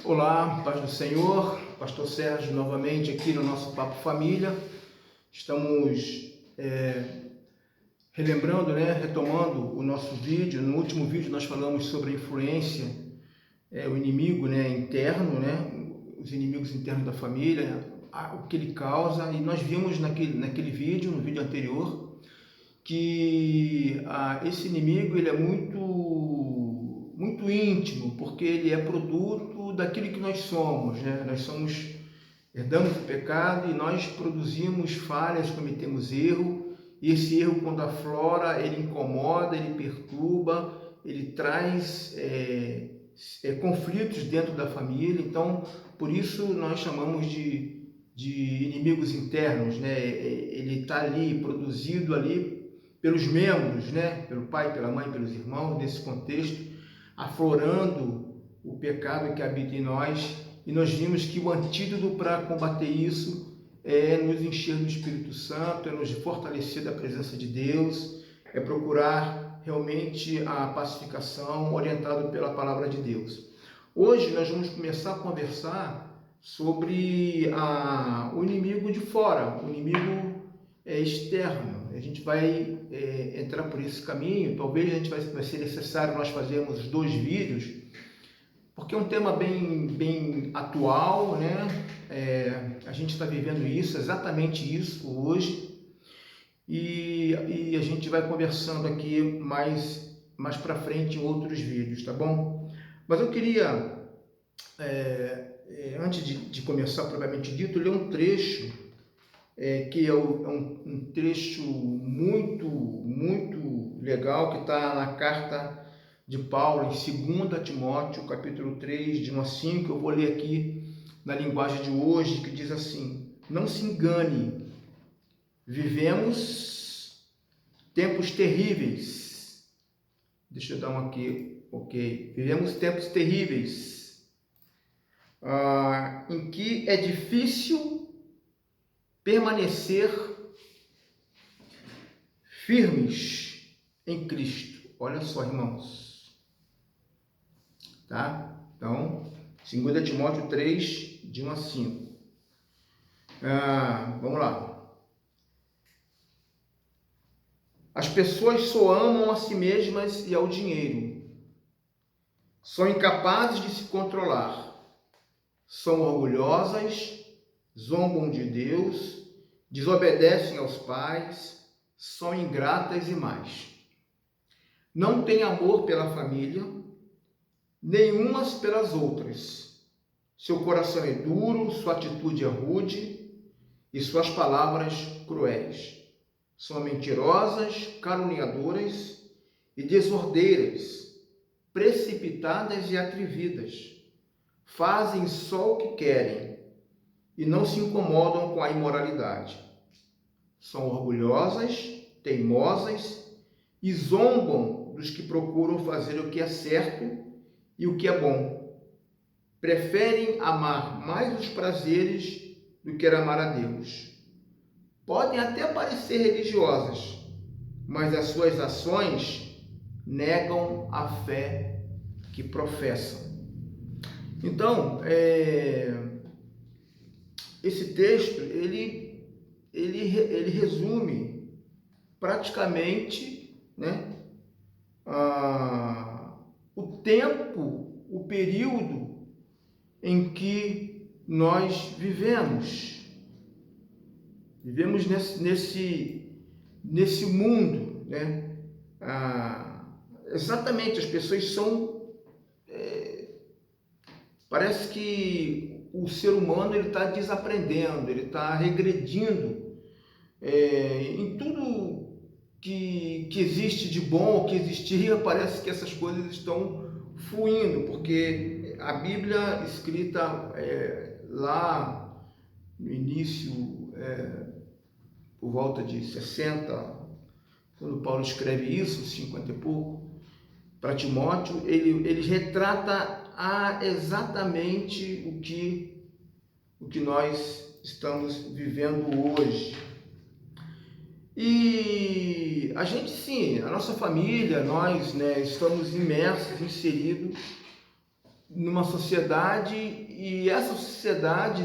Olá, paz do Senhor, Pastor Sérgio novamente aqui no nosso Papo Família. Estamos relembrando, retomando o nosso vídeo. No último vídeo nós falamos sobre a influência, o inimigo interno, os inimigos internos da família, o que ele causa. E nós vimos naquele vídeo, no vídeo anterior, que esse inimigo ele é muito íntimo, porque ele é produto daquilo que nós somos, Nós herdamos o pecado e nós produzimos falhas, cometemos erro, e esse erro, quando aflora, ele incomoda, ele perturba, ele traz conflitos dentro da família. Então, por isso nós chamamos de inimigos internos, Ele está ali, produzido ali pelos membros, Pelo pai, pela mãe, pelos irmãos, nesse contexto, aflorando o pecado que habita em nós. E nós vimos que o antídoto para combater isso é nos encher do Espírito Santo, é nos fortalecer da presença de Deus, é procurar realmente a pacificação orientado pela palavra de Deus. Hoje nós vamos começar a conversar sobre o inimigo de fora, o inimigo externo. A gente vai entrar por esse caminho. Talvez vai ser necessário nós fazermos 2 vídeos, porque é um tema bem atual, a gente está vivendo isso, exatamente isso hoje, e a gente vai conversando aqui mais para frente em outros vídeos, tá bom? Mas eu queria, antes de começar propriamente dito, ler um trecho, que é um trecho muito legal, que está na carta de Paulo, em 2 Timóteo, capítulo 3, de 1 a 5, eu vou ler aqui na linguagem de hoje, que diz assim: não se engane, vivemos tempos terríveis. Deixa eu dar um aqui, ok. Vivemos tempos terríveis, em que é difícil permanecer firmes em Cristo. Olha só, irmãos. Tá? Então, 2 Timóteo 3, de 1 a 5. Vamos lá. As pessoas só amam a si mesmas e ao dinheiro. São incapazes de se controlar. São orgulhosas, zombam de Deus, desobedecem aos pais, são ingratas e mais. Não têm amor pela família, nem umas pelas outras. Seu coração é duro, sua atitude é rude e suas palavras cruéis. São mentirosas, caluniadoras e desordeiras, precipitadas e atrevidas. Fazem só o que querem e não se incomodam com a imoralidade. São orgulhosas, teimosas e zombam dos que procuram fazer o que é certo e o que é bom. Preferem amar mais os prazeres do que amar a Deus. Podem até parecer religiosas, mas as suas ações negam a fé que professam. Então, esse texto, ele resume praticamente, o tempo, o período em que nós vivemos. Vivemos nesse mundo, exatamente, as pessoas são... parece que o ser humano está desaprendendo, ele está regredindo em tudo que existe de bom, que existia. Parece que essas coisas estão fluindo, porque a Bíblia escrita lá no início, por volta de 60, quando Paulo escreve isso, 50 e pouco, para Timóteo, ele retrata exatamente o que nós estamos vivendo hoje. E a gente, sim, a nossa família, nós, estamos imersos, inseridos numa sociedade, e essa sociedade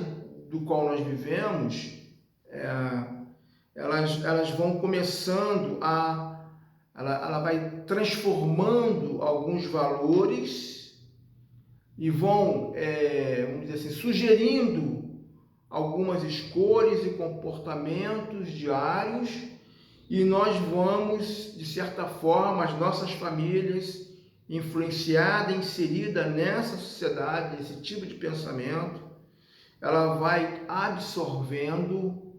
do qual nós vivemos, elas vão começando ela vai transformando alguns valores e vão, vamos dizer assim, sugerindo algumas escolhas e comportamentos diários, e nós vamos, de certa forma, as nossas famílias, influenciada, inserida nessa sociedade, esse tipo de pensamento, ela vai absorvendo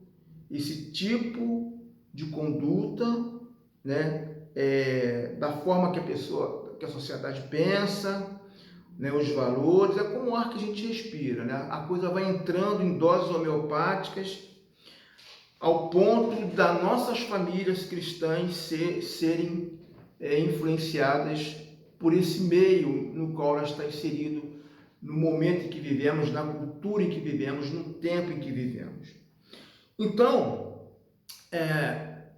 esse tipo de conduta, né? Da forma que a sociedade pensa, né? Os valores, é como o ar que a gente respira, né? A coisa vai entrando em doses homeopáticas ao ponto das nossas famílias cristãs serem influenciadas por esse meio no qual ela está inserido, no momento em que vivemos, na cultura em que vivemos, no tempo em que vivemos. Então,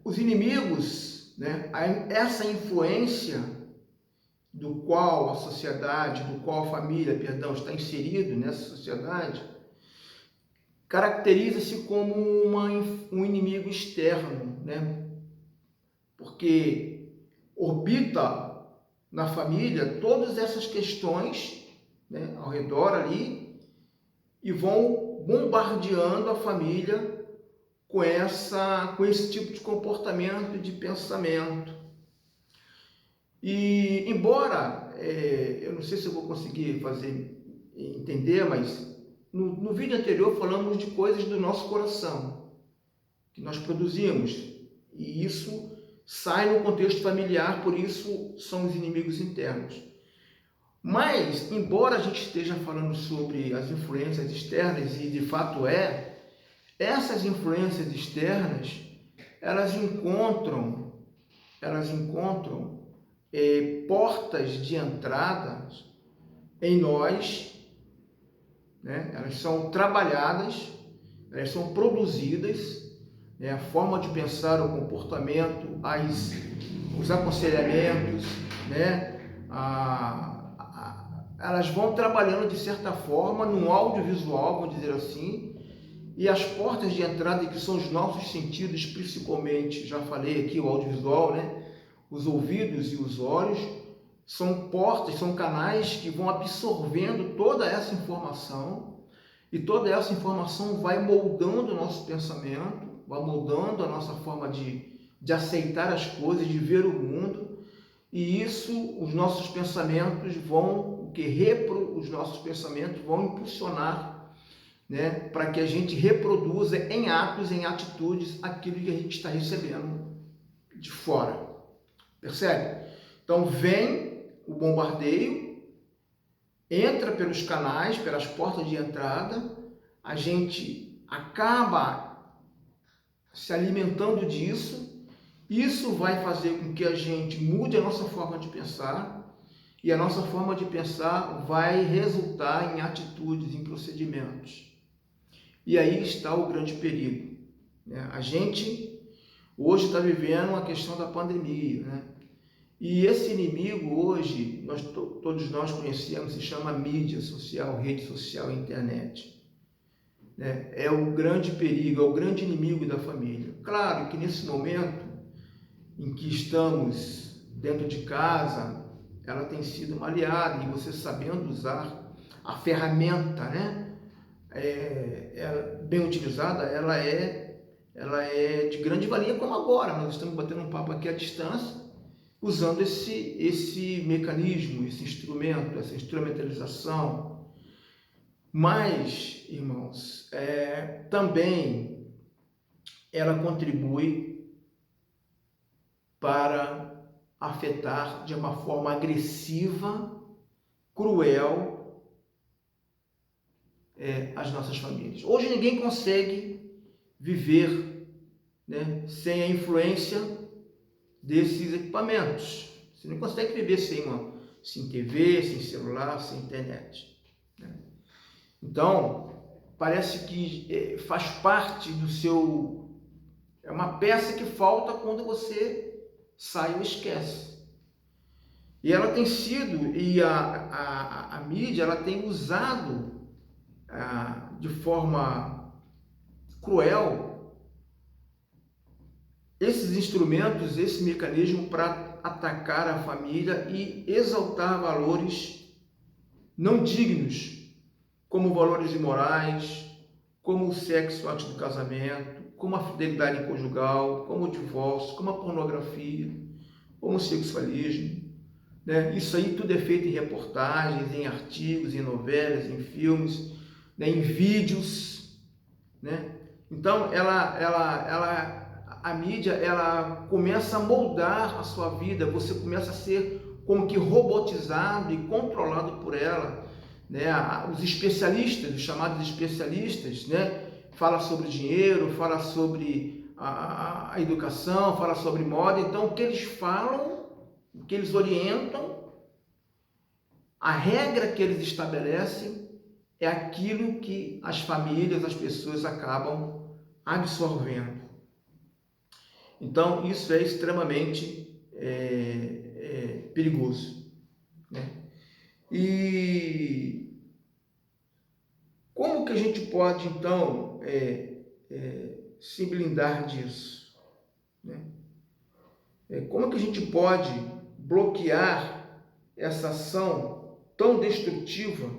os inimigos, né, essa influência do qual a sociedade, do qual a família, está inserido nessa sociedade, caracteriza-se como um inimigo externo, né? Porque orbita na família todas essas questões, né, ao redor ali, e vão bombardeando a família com esse tipo de comportamento, de pensamento. E embora, eu não sei se eu vou conseguir entender, mas no vídeo anterior falamos de coisas do nosso coração, que nós produzimos, e isso sai no contexto familiar, por isso são os inimigos internos. Mas, embora a gente esteja falando sobre as influências externas, e de fato essas influências externas, elas encontram portas de entrada em nós, né? Elas são trabalhadas, elas são produzidas, né? A forma de pensar, o comportamento, os aconselhamentos, né? Elas vão trabalhando de certa forma no audiovisual, vamos dizer assim, e as portas de entrada, que são os nossos sentidos, principalmente, já falei aqui, o audiovisual, né? Os ouvidos e os olhos, são portas, são canais que vão absorvendo toda essa informação, e toda essa informação vai moldando o nosso pensamento, vai moldando a nossa forma de aceitar as coisas, de ver o mundo, e isso, os nossos pensamentos vão impulsionar, né, para que a gente reproduza em atos, em atitudes, aquilo que a gente está recebendo de fora. Percebe? Então vem o bombardeio, entra pelos canais, pelas portas de entrada, a gente acaba se alimentando disso, isso vai fazer com que a gente mude a nossa forma de pensar, e a nossa forma de pensar vai resultar em atitudes, em procedimentos. E aí está o grande perigo, né? A gente hoje está vivendo a questão da pandemia, né? E esse inimigo hoje, todos nós conhecemos, se chama mídia social, rede social, internet, né? É o grande perigo, é o grande inimigo da família. Claro que nesse momento em que estamos dentro de casa, ela tem sido uma aliada, e você sabendo usar a ferramenta, né? Bem utilizada, ela é de grande valia, como agora. Nós estamos batendo um papo aqui à distância, usando esse mecanismo, esse instrumento, essa instrumentalização. Mas, irmãos, também ela contribui para afetar de uma forma agressiva, cruel, as nossas famílias. Hoje ninguém consegue viver, né, sem a influência desses equipamentos. Você não consegue viver sem TV, sem celular, sem internet, né? Então, parece que faz parte do seu... É uma peça que falta quando você sai ou esquece. E ela tem sido, e a mídia, ela tem usado de forma cruel esses instrumentos, esse mecanismo para atacar a família e exaltar valores não dignos, como valores imorais, como o sexo antes do casamento, como a fidelidade conjugal, como o divórcio, como a pornografia, como o sexualismo, né? Isso aí tudo é feito em reportagens, em artigos, em novelas, em filmes, né? Em vídeos, né? Então, a mídia, ela começa a moldar a sua vida, você começa a ser como que robotizado e controlado por ela, né? Os especialistas, os chamados especialistas, né? Fala sobre dinheiro, fala sobre a educação, fala sobre moda. Então, o que eles falam, o que eles orientam, a regra que eles estabelecem é aquilo que as famílias, as pessoas acabam absorvendo. Então, isso é extremamente perigoso, né? E como que a gente pode, então, se blindar disso, né? Como que a gente pode bloquear essa ação tão destrutiva,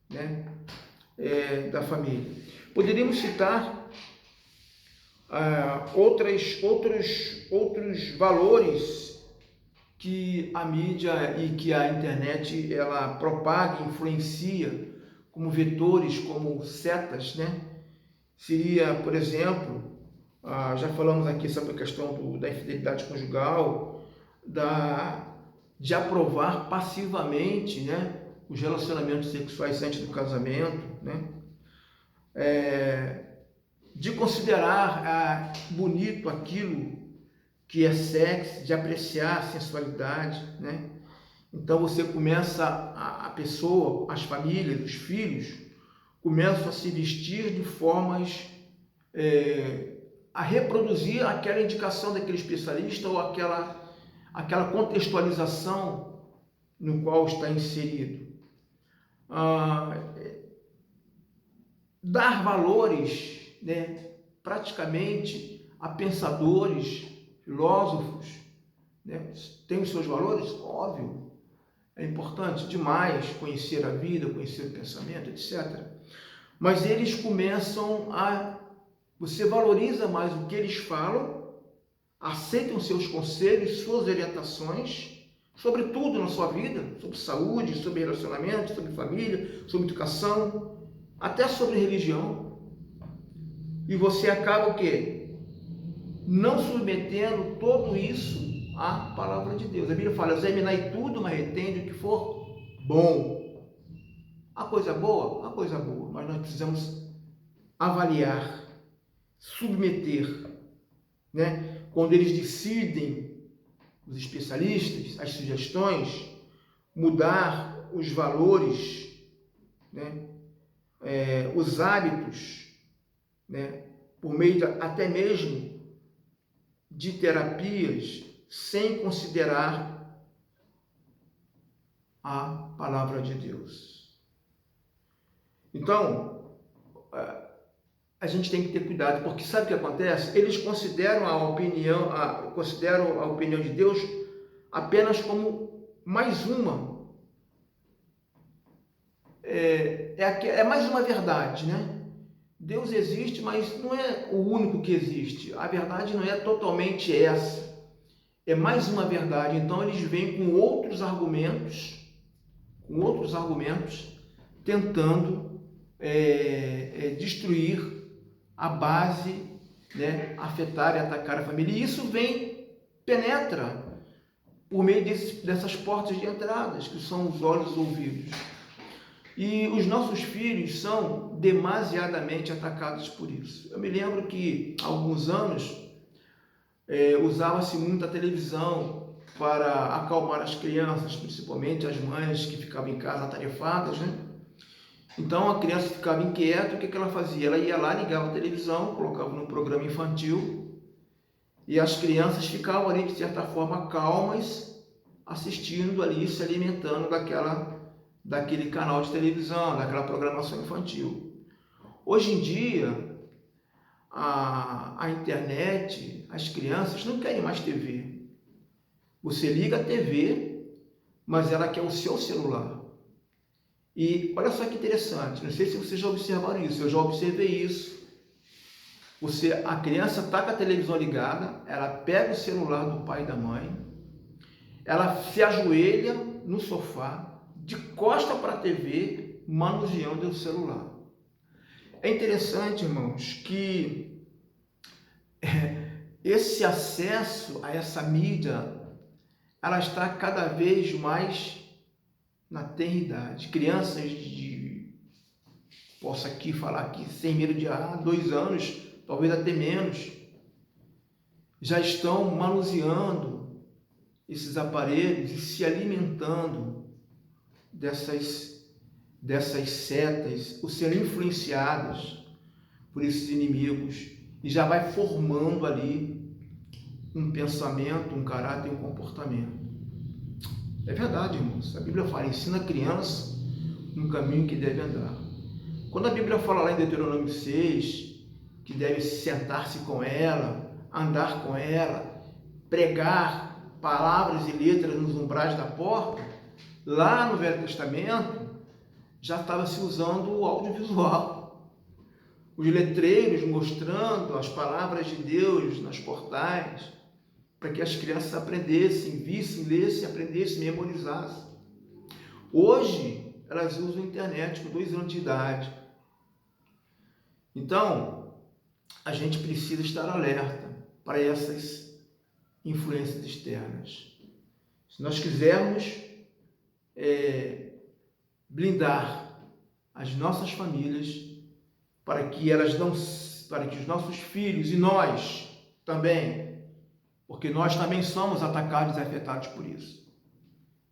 né, da família? Poderíamos citar outros valores que a mídia e que a internet ela propaga, influencia como vetores, como setas, né? Seria, por exemplo, já falamos aqui sobre a questão da infidelidade conjugal, de aprovar passivamente, né, os relacionamentos sexuais antes do casamento, né? De considerar bonito aquilo que é sexy, de apreciar a sensualidade, né? Então você começa, a pessoa, as famílias, os filhos, começam a se vestir de formas a reproduzir aquela indicação daquele especialista ou aquela contextualização no qual está inserido. Dar valores, né, praticamente a pensadores, filósofos, né? Tem os seus valores? Óbvio, é importante demais conhecer a vida, conhecer o pensamento, etc. Mas eles começam você valoriza mais o que eles falam, aceitam seus conselhos, suas orientações, sobre tudo na sua vida, sobre saúde, sobre relacionamento, sobre família, sobre educação, até sobre religião. E você acaba o quê? Não submetendo tudo isso à palavra de Deus. A Bíblia fala: examinai tudo, mas retende o que for bom. A coisa boa, mas nós precisamos avaliar, submeter, né? Quando eles decidem, os especialistas, as sugestões, mudar os valores, né? Os hábitos, né? Por meio até mesmo de terapias, sem considerar a palavra de Deus. Então, a gente tem que ter cuidado, porque sabe o que acontece? Eles consideram a opinião de Deus apenas como mais uma. É mais uma verdade, né? Deus existe, mas não é o único que existe. A verdade não é totalmente essa. É mais uma verdade. Então eles vêm com outros argumentos, tentando destruir a base, né? Afetar e atacar a família. E isso penetra por meio dessas portas de entradas, que são os olhos e os ouvidos. E os nossos filhos são demasiadamente atacados por isso. Eu me lembro que há alguns anos usava-se muito a televisão para acalmar as crianças, principalmente as mães que ficavam em casa atarefadas, né? Então a criança ficava inquieta, o que ela fazia? Ela ia lá, ligava a televisão, colocava num programa infantil e as crianças ficavam ali de certa forma calmas, assistindo ali, se alimentando daquele canal de televisão, daquela programação infantil. Hoje em dia, a internet, as crianças não querem mais TV. Você liga a TV, mas ela quer o seu celular. E olha só que interessante, não sei se vocês já observaram isso, eu já observei isso. A criança está com a televisão ligada, ela pega o celular do pai e da mãe, ela se ajoelha no sofá, de costa para a TV, manuseando o celular. É interessante, irmãos, que esse acesso a essa mídia, ela está cada vez mais na tenridade. Crianças posso aqui falar aqui sem medo de errar, 2 anos, talvez até menos, já estão manuseando esses aparelhos e se alimentando dessas setas, ou sendo influenciadas por esses inimigos, e já vai formando ali um pensamento, um caráter e um comportamento. É verdade, irmãos. A Bíblia fala, ensina a criança no caminho que deve andar. Quando a Bíblia fala lá em Deuteronômio 6, que deve sentar-se com ela, andar com ela, pregar palavras e letras nos umbrais da porta, lá no Velho Testamento já estava se usando o audiovisual. Os letreiros mostrando as palavras de Deus nas portais, para que as crianças aprendessem, vissem, lessem, aprendessem, memorizassem. Hoje, elas usam a internet com 2 anos de idade. Então, a gente precisa estar alerta para essas influências externas. Se nós quisermos blindar as nossas famílias para que os nossos filhos e nós também, porque nós também somos atacados e afetados por isso.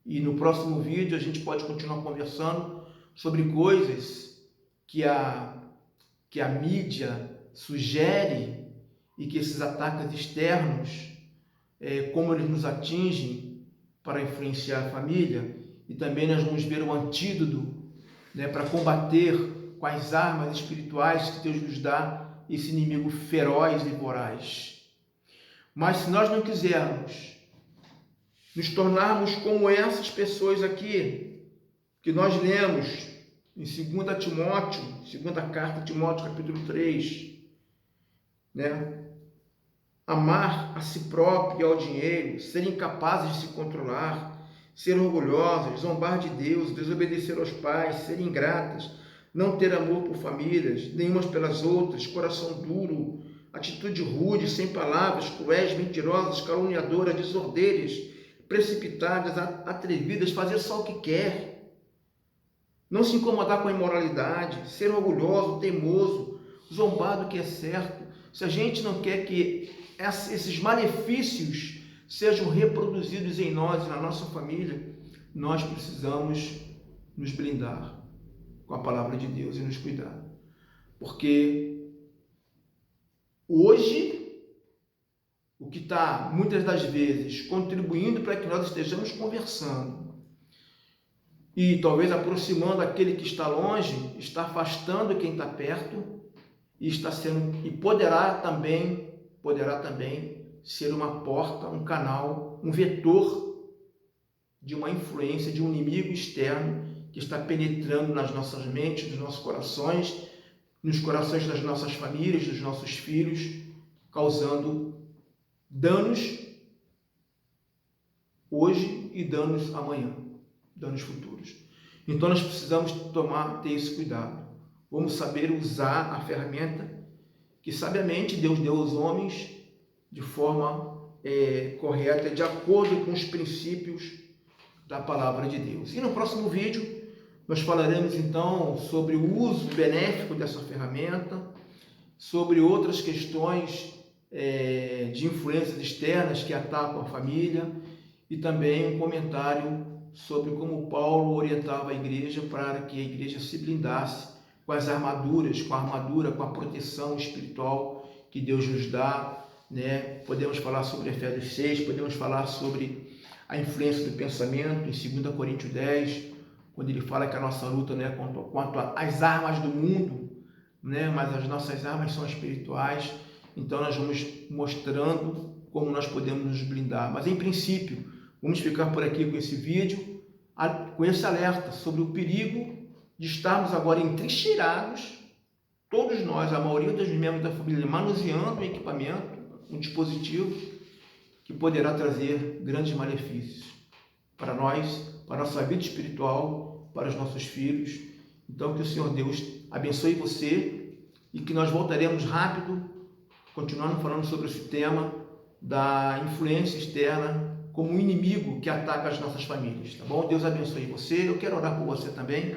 E no próximo vídeo a gente pode continuar conversando sobre coisas que a mídia sugere e que esses ataques externos, como eles nos atingem para influenciar a família. E também nós vamos ver o antídoto, para combater com as armas espirituais que Deus nos dá esse inimigo feroz e voraz. Mas se nós não quisermos nos tornarmos como essas pessoas aqui, que nós lemos em 2 Timóteo, 2ª carta de Timóteo, capítulo 3, amar a si próprio e ao dinheiro, serem incapazes de se controlar, ser orgulhosas, zombar de Deus, desobedecer aos pais, serem ingratas, não ter amor por famílias, nenhumas pelas outras, coração duro, atitude rude, sem palavras, cruéis, mentirosas, caluniadoras, desordeiras, precipitadas, atrevidas, fazer só o que quer, não se incomodar com a imoralidade, ser orgulhoso, teimoso, zombar do que é certo. Se a gente não quer que esses malefícios sejam reproduzidos em nós e na nossa família, nós precisamos nos blindar com a palavra de Deus e nos cuidar. Porque hoje, o que está, muitas das vezes, contribuindo para que nós estejamos conversando e talvez aproximando aquele que está longe, está afastando quem está perto e poderá também ser uma porta, um canal, um vetor de uma influência de um inimigo externo que está penetrando nas nossas mentes, nos nossos corações, nos corações das nossas famílias, dos nossos filhos, causando danos hoje e danos amanhã, danos futuros. Então nós precisamos ter esse cuidado. Vamos saber usar a ferramenta que sabiamente Deus deu aos homens de forma correta, de acordo com os princípios da palavra de Deus. E no próximo vídeo nós falaremos então sobre o uso benéfico dessa ferramenta, sobre outras questões de influências externas que atacam a família e também um comentário sobre como Paulo orientava a igreja para que a igreja se blindasse com as armaduras, com a armadura, com a proteção espiritual que Deus nos dá, Podemos falar sobre Efésios 6, podemos falar sobre a influência do pensamento, em 2 Coríntios 10, quando ele fala que a nossa luta não é quanto às armas do mundo, né? Mas as nossas armas são espirituais. Então nós vamos mostrando como nós podemos nos blindar. Mas em princípio, vamos ficar por aqui com esse vídeo, com esse alerta sobre o perigo de estarmos agora entrincheirados, todos nós, a maioria dos membros da família, manuseando um equipamento, um dispositivo que poderá trazer grandes malefícios para nós, para a nossa vida espiritual, para os nossos filhos. Então que o Senhor Deus abençoe você e que nós voltaremos rápido, continuando falando sobre esse tema da influência externa como um inimigo que ataca as nossas famílias, tá bom? Deus abençoe você. Eu quero orar por você também.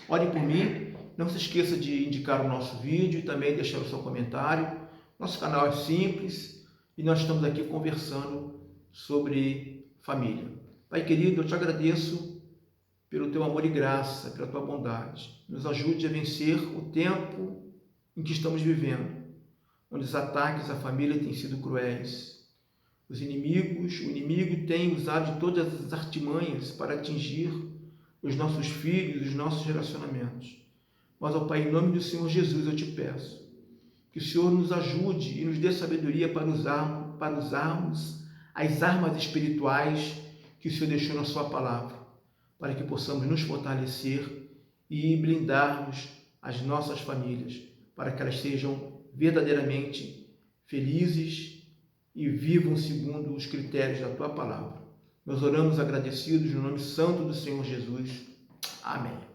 Ore por mim. Não se esqueça de indicar o nosso vídeo e também deixar o seu comentário. Nosso canal é simples e nós estamos aqui conversando sobre família. Pai querido, eu te agradeço pelo teu amor e graça, pela tua bondade. Nos ajude a vencer o tempo em que estamos vivendo, onde os ataques à família têm sido cruéis. O inimigo tem usado de todas as artimanhas para atingir os nossos filhos, os nossos relacionamentos. Mas, ó Pai, em nome do Senhor Jesus, eu te peço que o Senhor nos ajude e nos dê sabedoria para usarmos as armas espirituais que o Senhor deixou na sua palavra, para que possamos nos fortalecer e blindarmos as nossas famílias, para que elas sejam verdadeiramente felizes e vivam segundo os critérios da tua palavra. Nós oramos agradecidos no nome santo do Senhor Jesus. Amém.